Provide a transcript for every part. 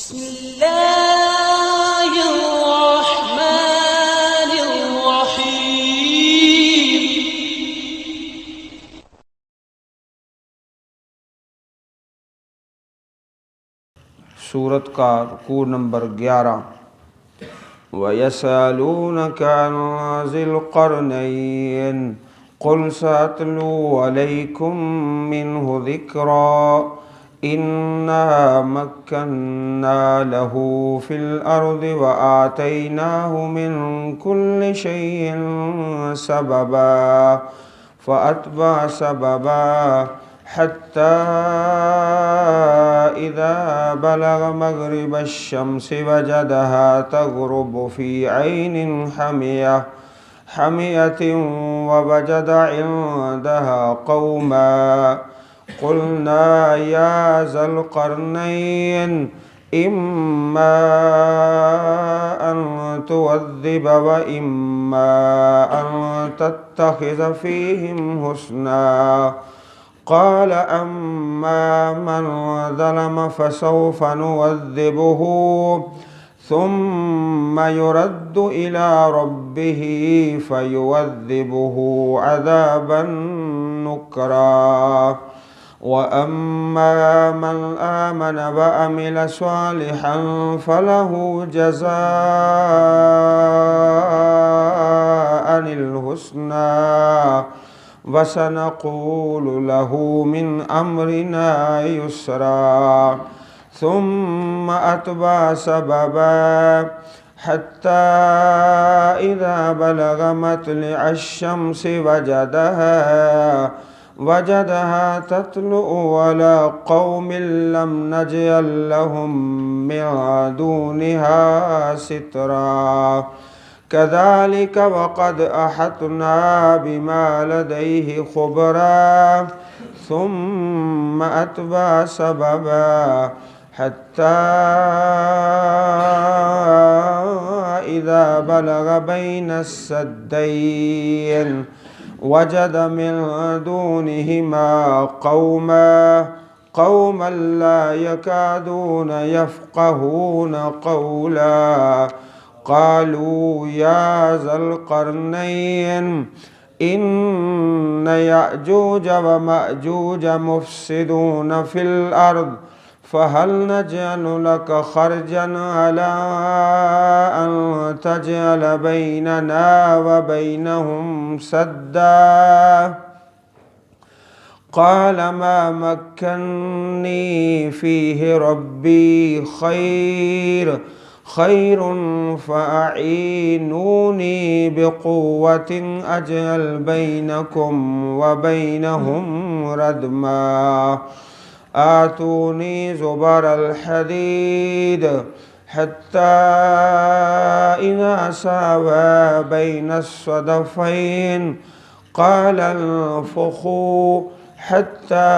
بسم الله الرحمن الرحيم. سورت کا رکوع نمبر 11۔ وَيَسْأَلُونَكَ عَنْ ذِي الْقَرْنَيْنِ قُلْ سَأَتْلُو عَلَيْكُمْ مِنْهُ ذِكْرًا إِنَّا مَكَّنَّا لَهُ فِي الْأَرْضِ وَآتَيْنَاهُ مِنْ كُلِّ شَيْءٍ سَبَبًا فَأَتْبَعَ سَبَبًا حتى إذا بلغ مغرب الشمس وجدها تغرب في عين حمية ووجد عندها قوما قلنا يا ذا القرنين إما أن تعذب وإما أن تتخذ فيهم حسنا قال أما من ظلم فسوف نعذبه ثم يرد إلى ربه فيعذبه عذابا نكرا وأما من آمن وعمل صالحا فله جزاء الحسنى وسنقول له من أمرنا يسرا ثم أتبع سببا حتى إذا بلغ مطلع الشمس وجدها تطلع على قوم لم نجعل لهم من دونها سترا كذلك وقد أحطنا بما لديه خبرا ثم أتبع سببا حتى إذا بلغ بين السدين وجد من دونهما قوما لا يكادون يفقهون قولا قالوا يا ذا القرنين إن يأجوج ومأجوج مفسدون في الأرض فهل نجعل لك خرجا على أن تجعل بيننا وبينهم سدا قال ما مكني فيه ربي خير فأعينوني بقوة أجعل بينكم وبينهم ردما آتوني زبر الحديد حتى إذا ساوى بين الصدفين قال انفخوا حتى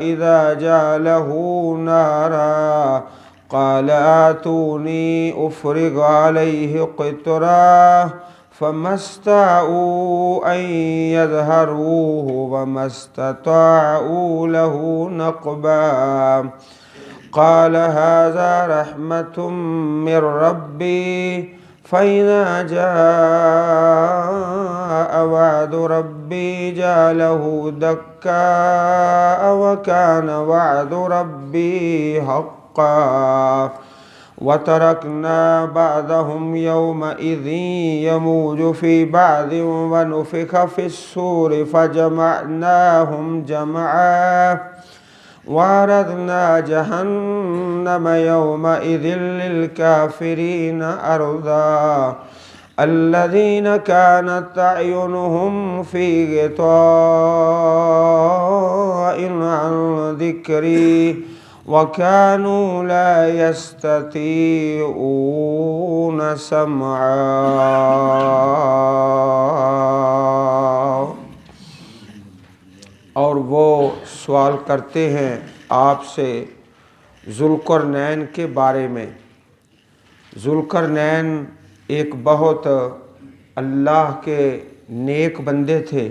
إذا جعله نارا قال آتوني أفرغ عليه قطرا فما استطاعوا أن يظهروه وما استطاعوا له نقبا قال هذا رحمة من ربي فإذا جاء وعد ربي جعله دكاء وكان وعد ربي حقا وتركنا بعضهم يومئذ يموج في بعض ونفخ في الصور فجمعناهم جمعا وعرضنا جهنم يومئذ للكافرين عرضا الذين كانت أعينهم في غطاء عن ذكري وكانوا لا يستطيعون سمعا۔ اور وہ سوال کرتے ہیں آپ سے ذوالقرنین کے بارے میں۔ ذوالقرنین ایک بہت اللہ کے نیک بندے تھے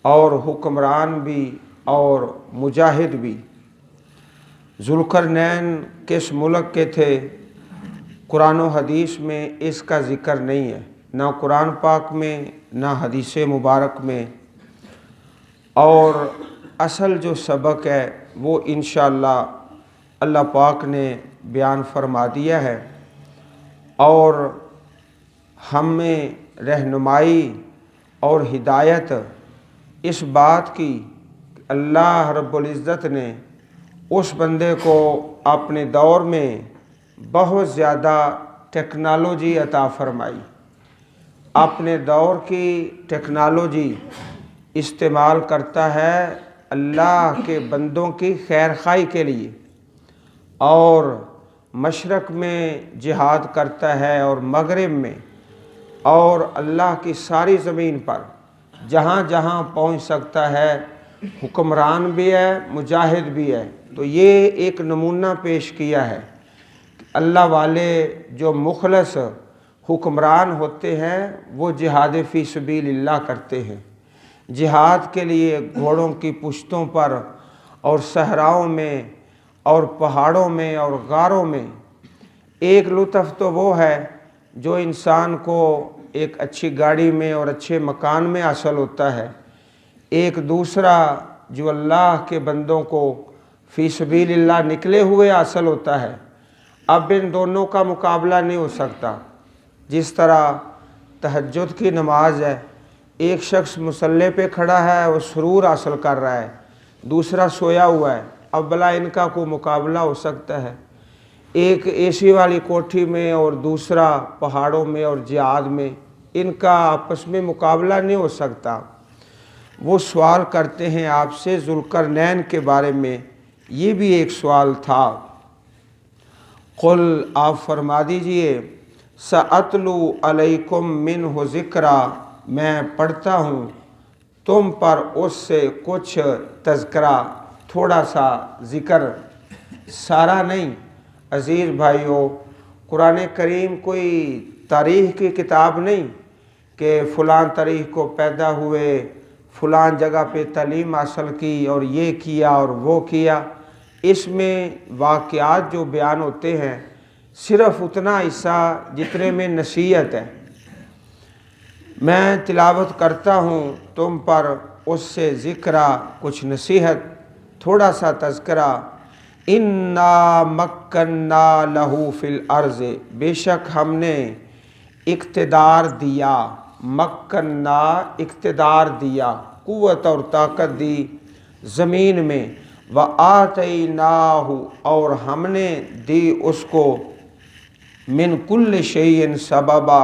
اور حکمران بھی اور مجاہد بھی۔ ذوالقرنین کس ملک کے تھے قرآن و حدیث میں اس کا ذکر نہیں ہے، نہ قرآن پاک میں نہ حدیث مبارک میں، اور اصل جو سبق ہے وہ انشاءاللہ اللہ پاک نے بیان فرما دیا ہے، اور ہمیں رہنمائی اور ہدایت اس بات کی کہ اللہ رب العزت نے اس بندے کو اپنے دور میں بہت زیادہ ٹیکنالوجی عطا فرمائی، اپنے دور کی ٹیکنالوجی استعمال کرتا ہے اللہ کے بندوں کی خیر خواہی کے لیے، اور مشرق میں جہاد کرتا ہے اور مغرب میں، اور اللہ کی ساری زمین پر جہاں جہاں پہنچ سکتا ہے حکمران بھی ہے مجاہد بھی ہے۔ تو یہ ایک نمونہ پیش کیا ہے کہ اللہ والے جو مخلص حکمران ہوتے ہیں وہ جہاد فی سبیل اللہ کرتے ہیں، جہاد کے لیے گھوڑوں کی پشتوں پر اور صحراؤں میں اور پہاڑوں میں اور غاروں میں۔ ایک لطف تو وہ ہے جو انسان کو ایک اچھی گاڑی میں اور اچھے مکان میں حاصل ہوتا ہے، ایک دوسرا جو اللہ کے بندوں کو فی سبیل اللہ نکلے ہوئے حاصل ہوتا ہے۔ اب ان دونوں کا مقابلہ نہیں ہو سکتا۔ جس طرح تہجد کی نماز ہے، ایک شخص مصلی پہ کھڑا ہے وہ سرور حاصل کر رہا ہے، دوسرا سویا ہوا ہے، اب بلا ان کا کوئی مقابلہ ہو سکتا ہے؟ ایک اے سی والی کوٹھی میں اور دوسرا پہاڑوں میں اور جہاد میں، ان کا آپس میں مقابلہ نہیں ہو سکتا۔ وہ سوال کرتے ہیں آپ سے ذوالقرنین کے بارے میں، یہ بھی ایک سوال تھا۔ قل آپ فرما دیجئے سأتلو علیکم منہ ذکرا، میں پڑھتا ہوں تم پر اس سے کچھ تذکرہ، تھوڑا سا ذکر، سارا نہیں۔ عزیز بھائیو، قرآن کریم کوئی تاریخ کی کتاب نہیں کہ فلاں تاریخ کو پیدا ہوئے، فلاں جگہ پہ تعلیم حاصل کی اور یہ کیا اور وہ کیا۔ اس میں واقعات جو بیان ہوتے ہیں صرف اتنا حصہ جتنے میں نصیحت ہے۔ میں تلاوت کرتا ہوں تم پر اس سے ذکرہ، کچھ نصیحت، تھوڑا سا تذکرہ۔ اِنَّا مَكَّنَّا لَهُ فِي الْأَرْضِ، بے شک ہم نے اقتدار دیا، مکنا اقتدار دیا، قوت اور طاقت دی زمین میں، وَآتَيْنَاهُ اور ہم نے دی اس کو، من کل شیء سببا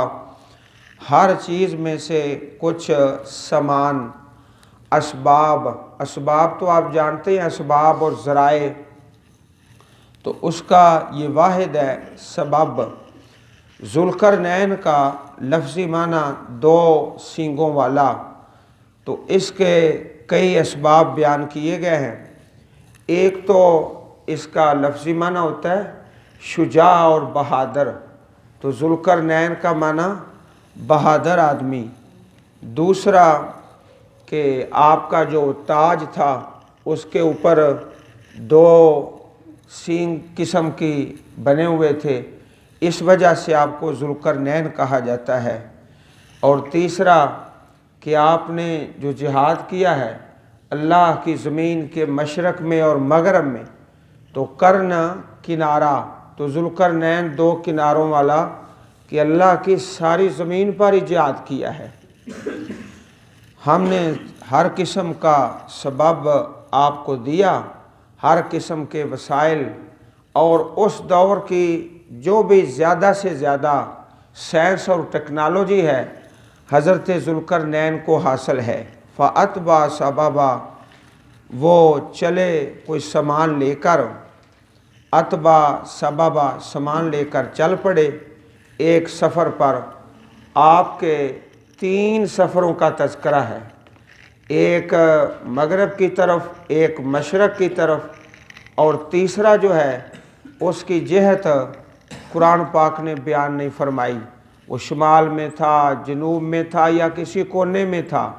ہر چیز میں سے کچھ سامان، اسباب۔ اسباب تو آپ جانتے ہیں، اسباب اور ذرائع، تو اس کا یہ واحد ہے سبب۔ ذوالقرنین کا لفظی معنی دو سینگوں والا، تو اس کے کئی اسباب بیان کیے گئے ہیں۔ ایک تو اس کا لفظی معنی ہوتا ہے شجاع اور بہادر، تو ذوالقرنین کا معنی بہادر آدمی۔ دوسرا کہ آپ کا جو تاج تھا اس کے اوپر دو سینگ قسم کی بنے ہوئے تھے، اس وجہ سے آپ کو ذوالقرنین کہا جاتا ہے۔ اور تیسرا کہ آپ نے جو جہاد کیا ہے اللہ کی زمین کے مشرق میں اور مغرب میں، تو قرن کنارہ، تو ذوالقرنین دو کناروں والا، کہ اللہ کی ساری زمین پر ہی جہاد کیا ہے۔ ہم نے ہر قسم کا سبب آپ کو دیا، ہر قسم کے وسائل، اور اس دور کی جو بھی زیادہ سے زیادہ سائنس اور ٹیکنالوجی ہے حضرت ذوالقرنین کو حاصل ہے۔ فَأَتْبَعَ سَبَبًا، وہ چلے کوئی سامان لے کر، اتبع سببا سامان لے کر چل پڑے ایک سفر پر۔ آپ کے 3 سفروں کا تذکرہ ہے، ایک مغرب کی طرف، ایک مشرق کی طرف، اور تیسرا جو ہے اس کی جہت قرآن پاک نے بیان نہیں فرمائی، وہ شمال میں تھا، جنوب میں تھا، یا کسی کونے میں تھا،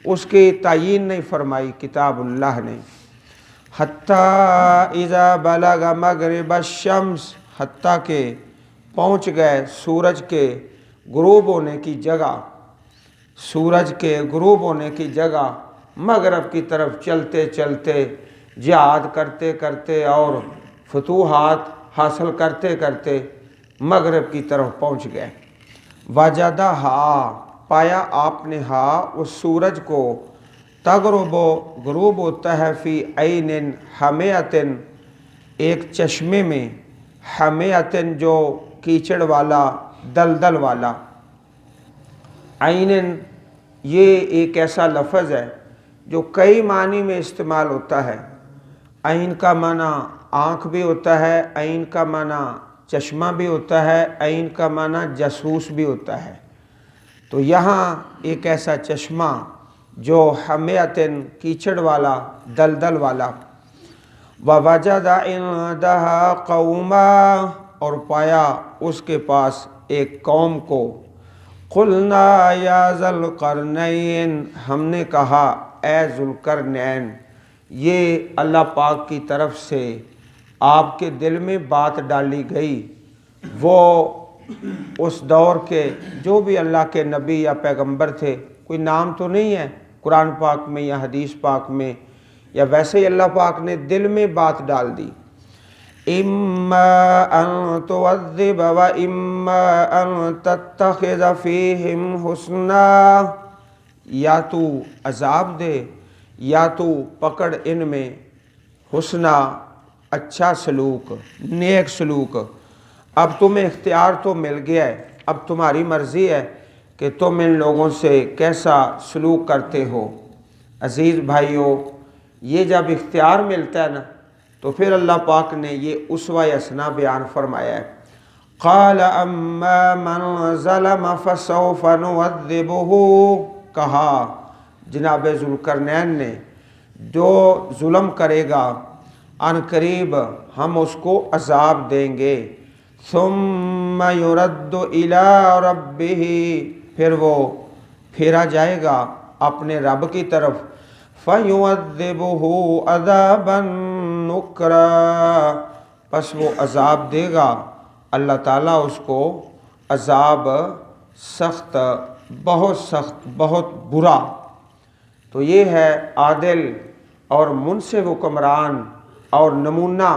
اس کی تعیین نہیں فرمائی کتاب اللہ نے۔ حتی اذا بلغ مغرب الشمس، حتیٰ کہ پہنچ گئے سورج کے غروب ہونے کی جگہ، سورج کے غروب ہونے کی جگہ، مغرب کی طرف چلتے چلتے، جہاد کرتے کرتے اور فتوحات حاصل کرتے کرتے مغرب کی طرف پہنچ گئے۔ وجدہا، پایا آپ نے اس سورج کو، تغرب، غروب ہوتا ہے، فی عین حمیۃ، ایک چشمے میں، حمیۃ جو کیچڑ والا، دلدل والا۔ عین یہ ایک ایسا لفظ ہے جو کئی معنی میں استعمال ہوتا ہے۔ عین کا معنی آنکھ بھی ہوتا ہے، عین کا معنی چشمہ بھی ہوتا ہے، عین کا معنی جاسوس بھی ہوتا ہے۔ تو یہاں ایک ایسا چشمہ جو حمیۃ، کیچڑ والا، دلدل والا۔ وَوَجَدَ عِندَهَا قَوْمًا، اور پایا اس کے پاس ایک قوم کو۔ قُلْنَا يَا ذَا الْقَرْنَيْنِ، ہم نے کہا اے ذوالقرنین، یہ اللہ پاک کی طرف سے آپ کے دل میں بات ڈالی گئی۔ وہ اس دور کے جو بھی اللہ کے نبی یا پیغمبر تھے، کوئی نام تو نہیں ہے قرآن پاک میں یا حدیث پاک میں، یا ویسے ہی اللہ پاک نے دل میں بات ڈال دی۔ اما ان تعذب و اما ان تتخذ فیہم حسنا، یا تو عذاب دے یا تو پکڑ ان میں حسنا، اچھا سلوک، نیک سلوک۔ اب تمہیں اختیار تو مل گیا ہے، اب تمہاری مرضی ہے کہ تم ان لوگوں سے کیسا سلوک کرتے ہو۔ عزیز بھائیو، یہ جب اختیار ملتا ہے نا، تو پھر اللہ پاک نے یہ اسوہ حسنہ بیان فرمایا ہے۔ قال اما من ظلم فسوف نعذبہ، کہا جناب ذوالقرنین نے، جو ظلم کرے گا ان قریب ہم اس کو عذاب دیں گے۔ ثم يرد الى ربہ، پھر وہ پھیرا جائے گا اپنے رب کی طرف۔ فَيُعَذِّبُهُ عَذَابًا نُكْرًا، پس وہ عذاب دے گا اللہ تعالیٰ اس کو عذاب سخت، بہت برا۔ تو یہ ہے عادل اور منصف حکمران اور نمونہ۔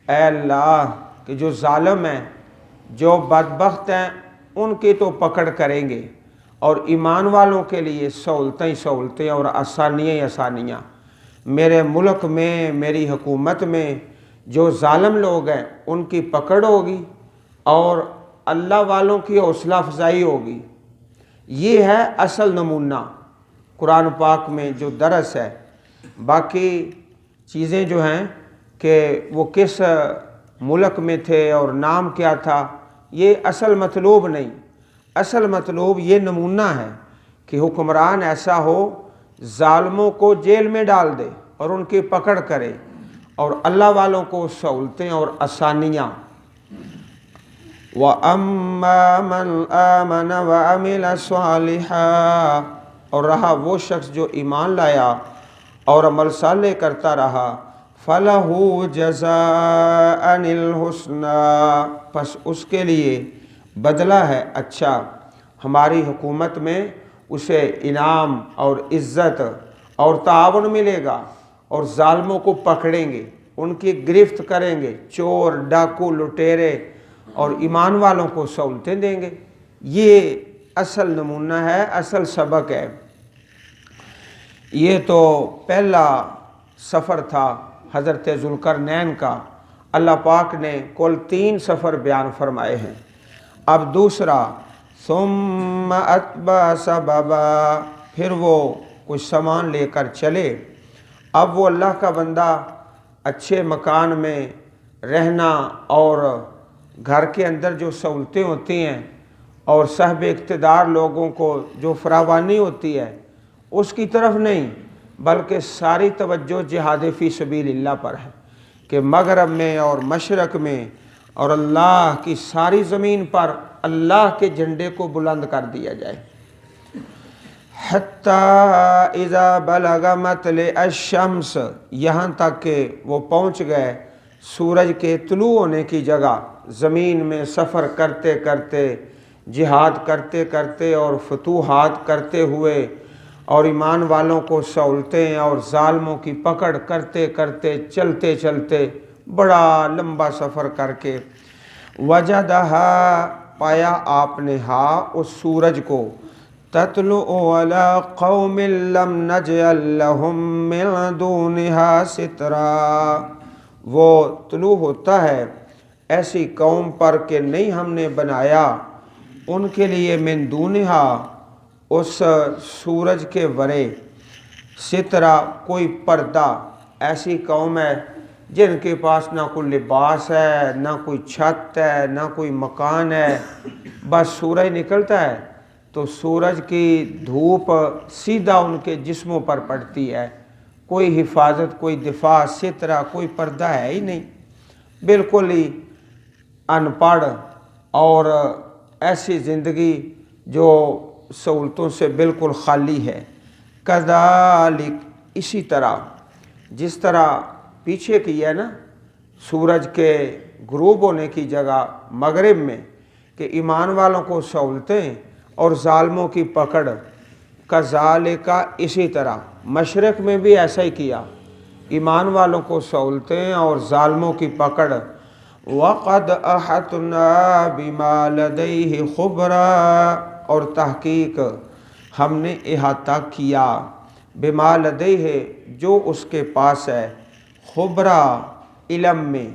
اے اللہ کہ جو ظالم ہیں، جو بدبخت ہیں، ان کی تو پکڑ کریں گے، اور ایمان والوں کے لیے سہولتیں سہولتیں اور آسانیاں آسانیاں۔ میرے ملک میں، میری حکومت میں جو ظالم لوگ ہیں ان کی پکڑ ہوگی، اور اللہ والوں کی حوصلہ افزائی ہوگی۔ یہ ہے اصل نمونہ قرآن پاک میں جو درس ہے۔ باقی چیزیں جو ہیں کہ وہ کس ملک میں تھے اور نام کیا تھا، یہ اصل مطلوب نہیں۔ اصل مطلوب یہ نمونہ ہے کہ حکمران ایسا ہو ظالموں کو جیل میں ڈال دے اور ان کی پکڑ کرے، اور اللہ والوں کو سہولتیں اور آسانیاں۔ وَأَمَّا مَنْ آمَنَ وَعَمِلَ صَالِحًا، اور رہا وہ شخص جو ایمان لایا اور عمل صالح کرتا رہا، فَلَهُ جَزَاءً الْحُسْنَى، پس اس کے لیے بدلہ ہے اچھا۔ ہماری حکومت میں اسے انعام اور عزت اور تعاون ملے گا، اور ظالموں کو پکڑیں گے، ان کی گرفت کریں گے، چور، ڈاکو، لٹیرے، اور ایمان والوں کو سہولتیں دیں گے۔ یہ اصل نمونہ ہے، اصل سبق ہے۔ یہ تو پہلا سفر تھا حضرت ذوالقرنین کا۔ اللہ پاک نے کل 3 سفر بیان فرمائے ہیں۔ اب دوسرا، ثم اتبع سببا، پھر وہ کچھ سامان لے کر چلے۔ اب وہ اللہ کا بندہ اچھے مکان میں رہنا اور گھر کے اندر جو سہولتیں ہوتی ہیں اور صاحب اقتدار لوگوں کو جو فراوانی ہوتی ہے اس کی طرف نہیں، بلکہ ساری توجہ جہاد فی سبیل اللہ پر ہے کہ مغرب میں اور مشرق میں اور اللہ کی ساری زمین پر اللہ کے جھنڈے کو بلند کر دیا جائے۔ حتیٰ اذا بلغ مطلع الشمس، یہاں تک کہ وہ پہنچ گئے سورج کے طلوع ہونے کی جگہ۔ زمین میں سفر کرتے کرتے، جہاد کرتے کرتے اور فتوحات کرتے ہوئے اور ایمان والوں کو سہولتیں اور ظالموں کی پکڑ کرتے کرتے چلتے چلتے بڑا لمبا سفر کر کے وجدہا، پایا آپ نے اس سورج کو، تطلع علی قوم لم نجعل لهم من دونها سترا، وہ طلوع ہوتا ہے ایسی قوم پر کہ نہیں ہم نے بنایا ان کے لیے من دونہا، اس سورج کے ورے، سترا کوئی پردہ۔ ایسی قوم ہے جن کے پاس نہ کوئی لباس ہے، نہ کوئی چھت ہے، نہ کوئی مکان ہے، بس سورج نکلتا ہے تو سورج کی دھوپ سیدھا ان کے جسموں پر پڑتی ہے، کوئی حفاظت، کوئی دفاع، سترا، کوئی پردہ ہے ہی نہیں، بالکل ہی ان پڑھ اور ایسی زندگی جو سہولتوں سے بالکل خالی ہے۔ کذالک، اسی طرح، جس طرح پیچھے کی ہے نا سورج کے غروب ہونے کی جگہ مغرب میں کہ ایمان والوں کو سہولتیں اور ظالموں کی پکڑ، کذالک، اسی طرح مشرق میں بھی ایسا ہی کیا، ایمان والوں کو سہولتیں اور ظالموں کی پکڑ۔ وَقَدْ أَحَطْنَا بِمَا لَدَيْهِ خُبْرًا، اور تحقیق ہم نے احاطہ کیا، بما لدیہ، جو اس کے پاس ہے، خبرا، علم میں،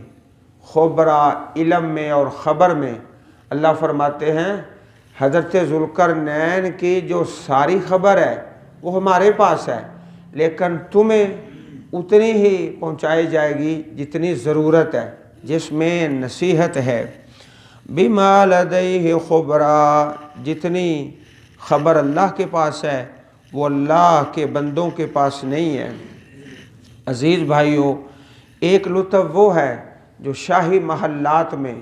خبرا علم میں اور خبر میں۔ اللہ فرماتے ہیں حضرت ذوالقرنین کی جو ساری خبر ہے وہ ہمارے پاس ہے، لیکن تمہیں اتنی ہی پہنچائی جائے گی جتنی ضرورت ہے، جس میں نصیحت ہے۔ بما لدیہ خبرا، جتنی خبر اللہ کے پاس ہے وہ اللہ کے بندوں کے پاس نہیں ہے۔ عزیز بھائیو، ایک لطف وہ ہے جو شاہی محلات میں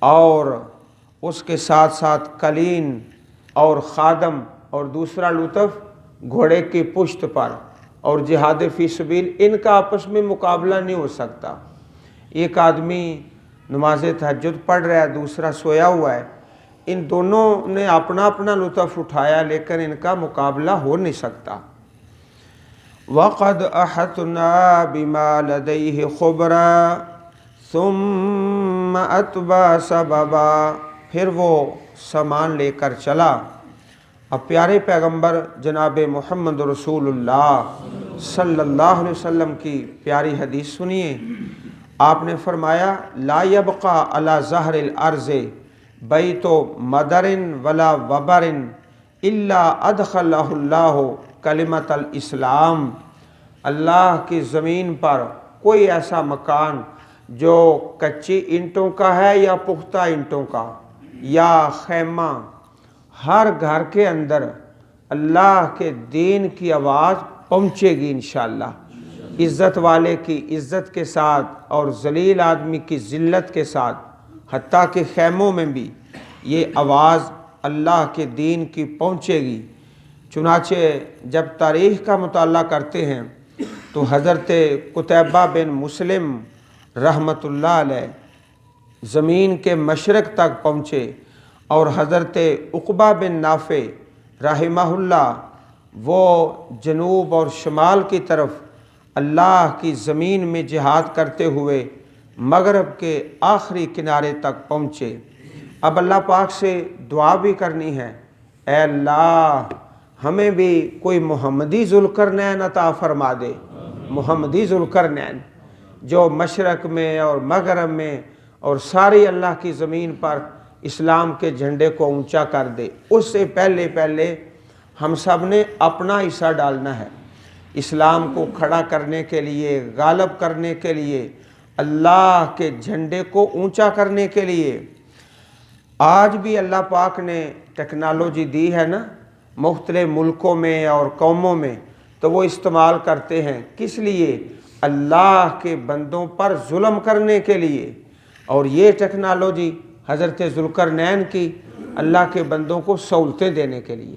اور اس کے ساتھ ساتھ کلین اور خادم، اور دوسرا لطف گھوڑے کی پشت پر اور جہاد فی سبیل، ان کا آپس میں مقابلہ نہیں ہو سکتا۔ ایک آدمی نماز تہجد پڑھ رہا ہے، دوسرا سویا ہوا ہے، ان دونوں نے اپنا اپنا لطف اٹھایا لیکن ان کا مقابلہ ہو نہیں سکتا۔ وَقَدْ أَحَطْنَا بِمَا لَدَيْهِ خُبْرًا ثُمَّ أَتْبَعَ سَبَبًا، پھر وہ سامان لے کر چلا۔ اب پیارے پیغمبر جناب محمد رسول اللہ صلی اللہ علیہ وسلم کی پیاری حدیث سنیے۔ آپ نے فرمایا لا يبقى على ظہر الارض بیت مدر ولا وبر الا ادخلہ اللہ کلمۃ الاسلام، اللہ کی زمین پر کوئی ایسا مکان جو کچی اینٹوں کا ہے یا پختہ اینٹوں کا یا خیمہ، ہر گھر کے اندر اللہ کے دین کی آواز پہنچے گی انشاءاللہ، عزت والے کی عزت کے ساتھ اور ذلیل آدمی کی ذلت کے ساتھ، حتیٰ کہ خیموں میں بھی یہ آواز اللہ کے دین کی پہنچے گی۔ چنانچہ جب تاریخ کا مطالعہ کرتے ہیں تو حضرت قتیبہ بن مسلم رحمۃ اللہ علیہ زمین کے مشرق تک پہنچے، اور حضرت عقبہ بن نافع رحمہ اللہ وہ جنوب اور شمال کی طرف اللہ کی زمین میں جہاد کرتے ہوئے مغرب کے آخری کنارے تک پہنچے۔ اب اللہ پاک سے دعا بھی کرنی ہے، اے اللہ ہمیں بھی کوئی محمدی ذوالقرنین عطا فرما دے، محمدی ذوالقرنین جو مشرق میں اور مغرب میں اور ساری اللہ کی زمین پر اسلام کے جھنڈے کو اونچا کر دے۔ اس سے پہلے ہم سب نے اپنا حصہ ڈالنا ہے، اسلام کو کھڑا کرنے کے لیے، غالب کرنے کے لیے، اللہ کے جھنڈے کو اونچا کرنے کے لیے۔ آج بھی اللہ پاک نے ٹیکنالوجی دی ہے نا مختلف ملکوں میں اور قوموں میں، تو وہ استعمال کرتے ہیں کس لیے؟ اللہ کے بندوں پر ظلم کرنے کے لیے۔ اور یہ ٹیکنالوجی حضرت ذوالقرنین کی اللہ کے بندوں کو سہولتیں دینے کے لیے۔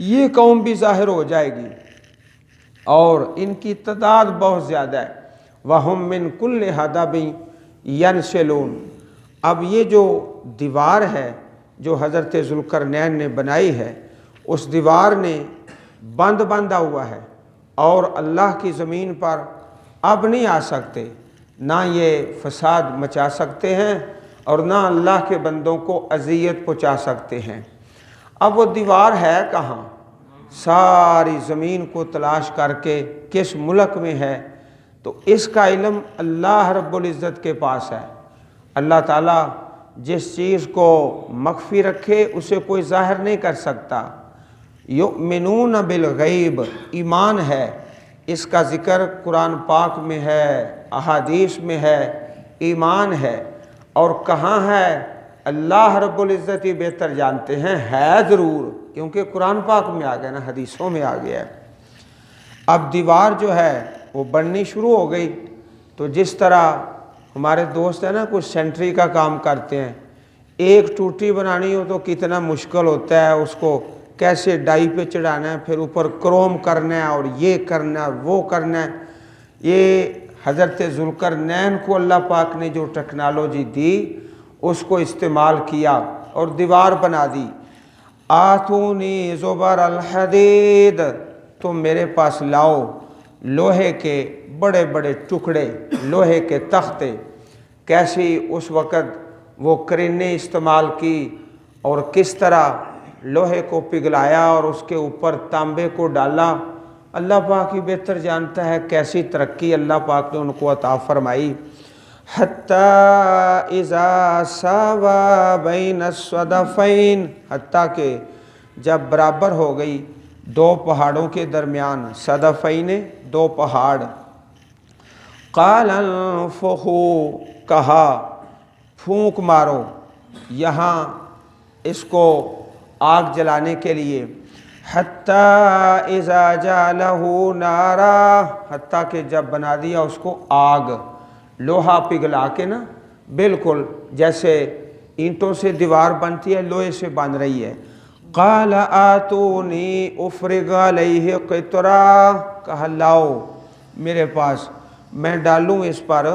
یہ قوم بھی ظاہر ہو جائے گی اور ان کی تعداد بہت زیادہ ہے۔ وَهُم مِّن كُلِّ حَدَبٍ يَنْسِلُونَ۔ اب یہ جو دیوار ہے جو حضرت ذوالقرنین نے بنائی ہے، اس دیوار نے باندھا ہوا ہے اور اللہ کی زمین پر اب نہیں آ سکتے، نہ یہ فساد مچا سکتے ہیں اور نہ اللہ کے بندوں کو اذیت پہنچا سکتے ہیں۔ اب وہ دیوار ہے کہاں؟ ساری زمین کو تلاش کر کے کس ملک میں ہے، تو اس کا علم اللہ رب العزت کے پاس ہے۔ اللہ تعالیٰ جس چیز کو مخفی رکھے اسے کوئی ظاہر نہیں کر سکتا۔ یؤمنون بالغیب، ایمان ہے، اس کا ذکر قرآن پاک میں ہے، احادیث میں ہے، ایمان ہے، اور کہاں ہے اللہ رب العزت ہی بہتر جانتے ہیں، ہے ضرور، کیونکہ قرآن پاک میں آ گیا نا، حدیثوں میں آ گیا ہے۔ اب دیوار جو ہے وہ بننی شروع ہو گئی، تو جس طرح ہمارے دوست ہیں نا کچھ سینٹری کا کام کرتے ہیں، ایک ٹوٹی بنانی ہو تو کتنا مشکل ہوتا ہے، اس کو کیسے ڈائی پہ چڑھانا ہے، پھر اوپر کروم کرنا ہے اور یہ کرنا ہے وہ کرنا ہے۔ یہ حضرت ذوالقرنین کو اللہ پاک نے جو ٹیکنالوجی دی اس کو استعمال کیا اور دیوار بنا دی۔ آتونی زبر الحدید، تم میرے پاس لاؤ لوہے کے بڑے بڑے ٹکڑے، لوہے کے تختے۔ کیسی اس وقت وہ کرینے استعمال کی اور کس طرح لوہے کو پگھلایا اور اس کے اوپر تانبے کو ڈالا، اللہ پاک ہی بہتر جانتا ہے کیسی ترقی اللہ پاک نے ان کو عطا فرمائی۔ حتیٰ اذا ساوا بین الصدفین، حتیٰ کہ جب برابر ہو گئی دو پہاڑوں کے درمیان، صدفین دو پہاڑ، قال انفخوا، کہا پھونک مارو یہاں اس کو آگ جلانے کے لیے۔ حتیٰ اذا جعلہ نارا، حتیٰ کہ جب بنا دیا اس کو آگ، لوہا پگھلا کے نا، بالکل جیسے اینٹوں سے دیوار بنتی ہے لوہے سے بن رہی ہے۔ قال آتونی افرغ علیہ قطرا، کہا لاؤ میرے پاس، میں ڈالوں اس پر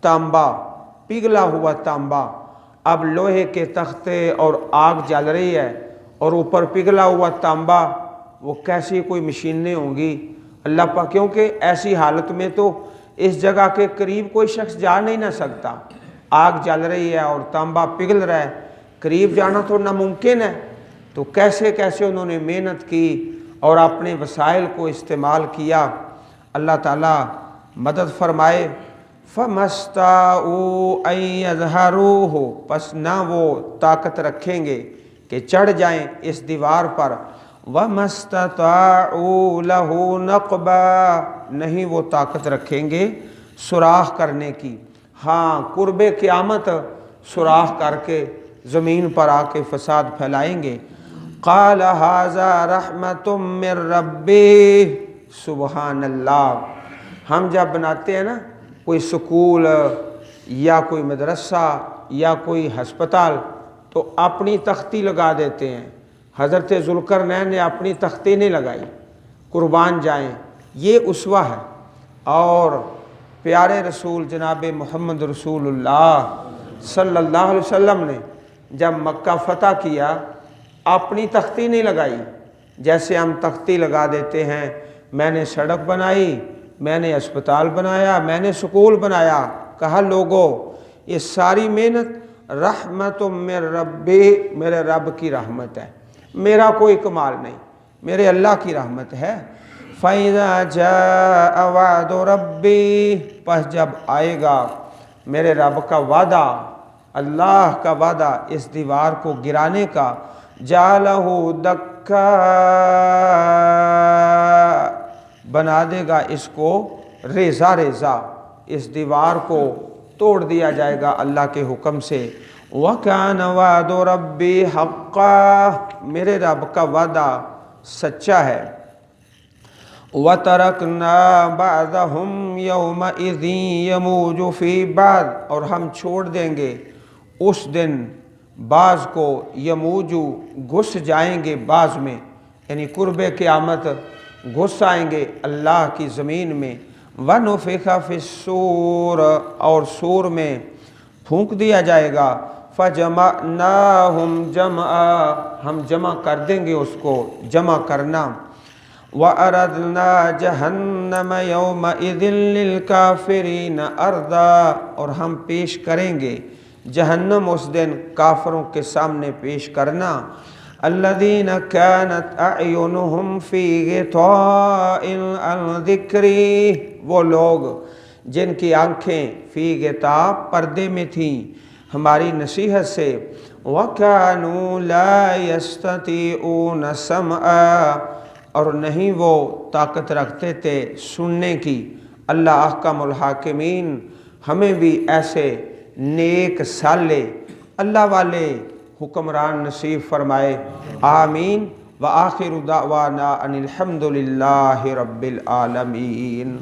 تانبا، پگھلا ہوا تانبا۔ اب لوہے کے تختے اور آگ جل رہی ہے اور اوپر پگھلا ہوا تانبا، وہ کیسی کوئی مشینیں ہوں گی اللہ پاک، کیونکہ ایسی حالت میں تو اس جگہ کے قریب کوئی شخص جا نہیں نہ سکتا، آگ جل رہی ہے اور تانبا پگھل رہا ہے، قریب جانا تو ناممکن ہے۔ تو کیسے کیسے انہوں نے محنت کی اور اپنے وسائل کو استعمال کیا، اللہ تعالیٰ مدد فرمائے۔ فَمَسْتَعُوا أَن يَظْهَرُوهُ، پس نہ وہ طاقت رکھیں گے کہ چڑھ جائیں اس دیوار پر۔ وَمَسْتَطَاعُوا لَهُ نَقْبًا، نہیں وہ طاقت رکھیں گے سوراخ کرنے کی، ہاں قرب قیامت سوراخ کر کے زمین پر آ کے فساد پھیلائیں گے۔ قال ھذا رحمت من ربی، سبحان اللہ۔ ہم جب بناتے ہیں نا کوئی سکول یا کوئی مدرسہ یا کوئی ہسپتال تو اپنی تختی لگا دیتے ہیں، حضرت ذوالقرنین نے اپنی تختی نہیں لگائی، قربان جائیں، یہ اسوہ ہے۔ اور پیارے رسول جناب محمد رسول اللہ صلی اللہ علیہ وسلم نے جب مکہ فتح کیا اپنی تختی نہیں لگائی، جیسے ہم تختی لگا دیتے ہیں، میں نے سڑک بنائی، میں نے اسپتال بنایا، میں نے سکول بنایا۔ کہا لوگو یہ ساری محنت رحمت من ربی، میرے رب کی رحمت ہے، میرا کوئی کمال نہیں، میرے اللہ کی رحمت ہے۔ فَإِذَا جَاءَ وَعْدُ رَبِّي، پس جب آئے گا میرے رب کا وعدہ، اللہ کا وعدہ اس دیوار کو گرانے کا، جَعَلَهُ دَكَّا، بنا دے گا اس کو ریزہ ریزہ، اس دیوار کو توڑ دیا جائے گا اللہ کے حکم سے۔ وَكَانَ وَعْدُ رَبِّي حَقًّا، میرے رب کا وعدہ سچا ہے۔ وَتَرَكْنَا بَعْضَهُمْ يَوْمَئِذٍ يَمُوجُ فِي بَعْضٍ، اور ہم چھوڑ دیں گے اس دن بعض کو، یموجو گھس جائیں گے بعض میں، یعنی قرب قیامت گھس آئیں گے اللہ کی زمین میں۔ وَنُفِخَ فِي الصُّورِ، اور سور میں پھونک دیا جائے گا۔ فَجَمَعْنَاهُمْ جَمْعًا، ہم جمع کر دیں گے اس کو جمع کرنا۔ وَأَرَدْنَا جَهَنَّمَ يَوْمَئِذٍ لِلْكَافِرِينَ عَرْضًا، اور ہم پیش کریں گے جہنم اس دن کافروں کے سامنے پیش کرنا۔ الَّذِينَ كَانَتْ أَعْيُنُهُمْ فِي غِطَاءٍ عَنْ ذِكْرِي، وہ لوگ جن کی آنکھیں فی غطاء پردے میں تھیں ہماری نصیحت سے۔ وَكَانُوا لَا يَسْتَطِيعُونَ سَمْعًا، اور نہیں وہ طاقت رکھتے تھے سننے کی۔ اللہ احکم الحاکمین ہمیں بھی ایسے نیک صالح اللہ والے حکمران نصیب فرمائے، آمین۔ وآخر دعوانا ان الحمد للہ رب العالمین۔